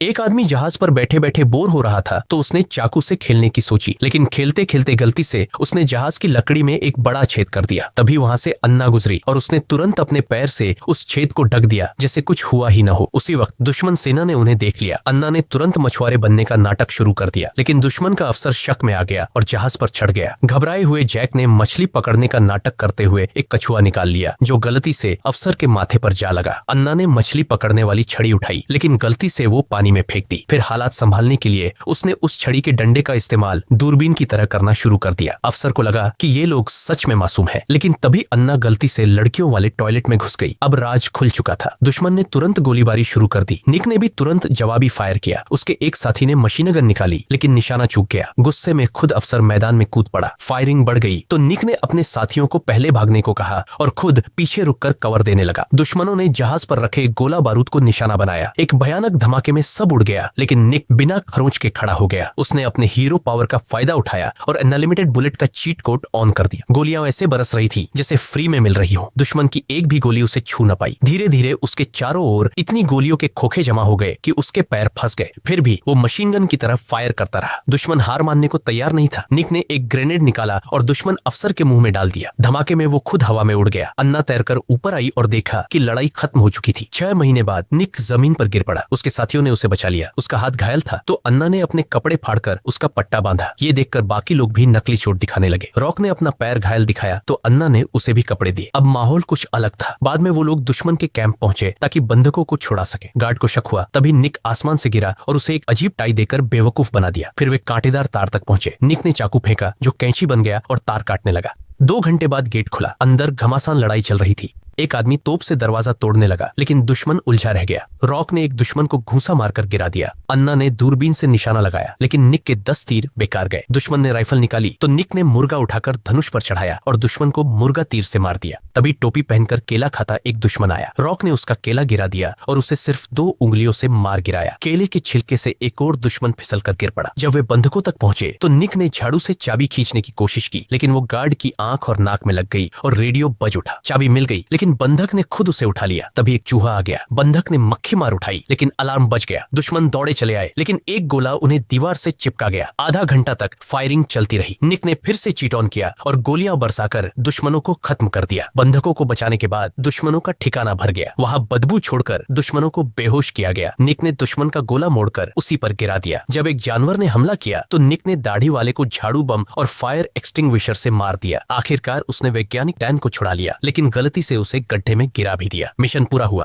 एक आदमी जहाज पर बैठे बैठे बोर हो रहा था तो उसने चाकू से खेलने की सोची, लेकिन खेलते खेलते गलती से उसने जहाज की लकड़ी में एक बड़ा छेद कर दिया। तभी वहां से अन्ना गुजरी और उसने तुरंत अपने पैर से उस छेद को ढक दिया जैसे कुछ हुआ ही न हो। उसी वक्त दुश्मन सेना ने उन्हें देख लिया। अन्ना ने तुरंत मछुआरे बनने का नाटक शुरू कर दिया, लेकिन दुश्मन का अफसर शक में आ गया और जहाज पर चढ़ गया। घबराए हुए जैक ने मछली पकड़ने का नाटक करते हुए एक कछुआ निकाल लिया जो गलती से अफसर के माथे पर जा लगा। अन्ना ने मछली पकड़ने वाली छड़ी उठाई, लेकिन गलती से वो पानी में फेंक दी। फिर हालात संभालने के लिए उसने उस छड़ी के डंडे का इस्तेमाल दूरबीन की तरह करना शुरू कर दिया। अफसर को लगा कि ये लोग सच में मासूम है, लेकिन तभी अन्ना गलती से लड़कियों वाले टॉयलेट में घुस गई। अब राज खुल चुका था। दुश्मन ने तुरंत गोलीबारी शुरू कर दी। निक ने भी तुरंत जवाबी फायर किया। उसके एक साथी ने मशीन गन निकाली, लेकिन निशाना चूक गया। गुस्से में खुद अफसर मैदान में कूद पड़ा। फायरिंग बढ़ गई तो निक ने अपने साथियों को पहले भागने को कहा और खुद पीछे रुककर कवर देने लगा। दुश्मनों ने जहाज पर रखे गोला बारूद को निशाना बनाया। एक भयानक धमाके में सब उड़ गया, लेकिन निक बिना खरोंच के खड़ा हो गया। उसने अपने हीरो पावर का फायदा उठाया और अनलिमिटेड बुलेट का चीट कोड ऑन कर दिया। गोलियां ऐसे बरस रही थी जैसे फ्री में मिल रही हो। दुश्मन की एक भी गोली उसे छू न पाई। धीरे धीरे उसके चारों ओर इतनी गोलियों के खोखे जमा हो गए कि उसके पैर फंस गए। फिर भी वो मशीन गन की तरफ फायर करता रहा। दुश्मन हार मानने को तैयार नहीं था। निक ने एक ग्रेनेड निकाला और दुश्मन अफसर के मुंह में डाल दिया। धमाके में वो खुद हवा में उड़ गया। अन्ना तैरकर ऊपर आई और देखा कि लड़ाई खत्म हो चुकी थी। 6 महीने बाद निक जमीन पर गिर पड़ा। उसके साथियों ने उसे बचा लिया। उसका हाथ घायल था तो अन्ना ने अपने कपड़े फाड़कर उसका पट्टा बांधा। ये देखकर बाकी लोग भी नकली चोट दिखाने लगे। रॉक ने अपना पैर घायल दिखाया तो अन्ना ने उसे भी कपड़े दिए। अब माहौल कुछ अलग था। बाद में वो लोग दुश्मन के कैंप पहुंचे ताकि बंधकों को छुड़ा सके। गार्ड को शक हुआ, तभी निक आसमान से गिरा और उसे एक अजीब टाई देकर बेवकूफ बना दिया। फिर वे कांटेदार तार तक पहुंचे। निक ने चाकू फेंका जो कैंची बन गया और तार काटने लगा। 2 घंटे बाद गेट खुला। अंदर घमासान लड़ाई चल रही थी। एक आदमी तोप से दरवाजा तोड़ने लगा, लेकिन दुश्मन उलझा रह गया। रॉक ने एक दुश्मन को घूंसा मारकर गिरा दिया। अन्ना ने दूरबीन से निशाना लगाया, लेकिन निक के 10 तीर बेकार गए। दुश्मन ने राइफल निकाली तो निक ने मुर्गा उठाकर धनुष पर चढ़ाया और दुश्मन को मुर्गा तीर से मार दिया। तभी टोपी पहनकर केला खाता एक दुश्मन आया। रॉक ने उसका केला गिरा दिया और उसे सिर्फ 2 उंगलियों से मार गिराया। केले के छिलके से एक और दुश्मन फिसल कर गिर पड़ा। जब वे बंधकों तक पहुंचे तो निक ने झाड़ू से चाबी खींचने की कोशिश की, लेकिन वो गार्ड की आंख और नाक में लग गई और रेडियो बज उठा। चाबी मिल गई, लेकिन बंधक ने खुद उसे उठा लिया। तभी एक चूहा आ गया। बंधक ने मक्खी मार उठाई, लेकिन अलार्म बज गया। दुश्मन दौड़े चले आए, लेकिन एक गोला उन्हें दीवार से चिपका गया। आधा घंटा तक फायरिंग चलती रही। निक ने फिर से चीट ऑन किया और गोलियां बरसाकर दुश्मनों को खत्म कर दिया। बंधकों को बचाने के बाद दुश्मनों का ठिकाना भर गया। वहां बदबू छोड़कर दुश्मनों को बेहोश किया गया। निक ने दुश्मन का गोला मोड़कर उसी पर गिरा दिया। जब एक जानवर ने हमला किया तो निक ने दाढ़ी वाले को झाड़ू बम और फायर एक्सटिंग्विशर से मार दिया। आखिरकार उसने वैज्ञानिक डैन को छुड़ा लिया, लेकिन गलती से उसे गड्ढे में गिरा भी दिया। मिशन पूरा हुआ।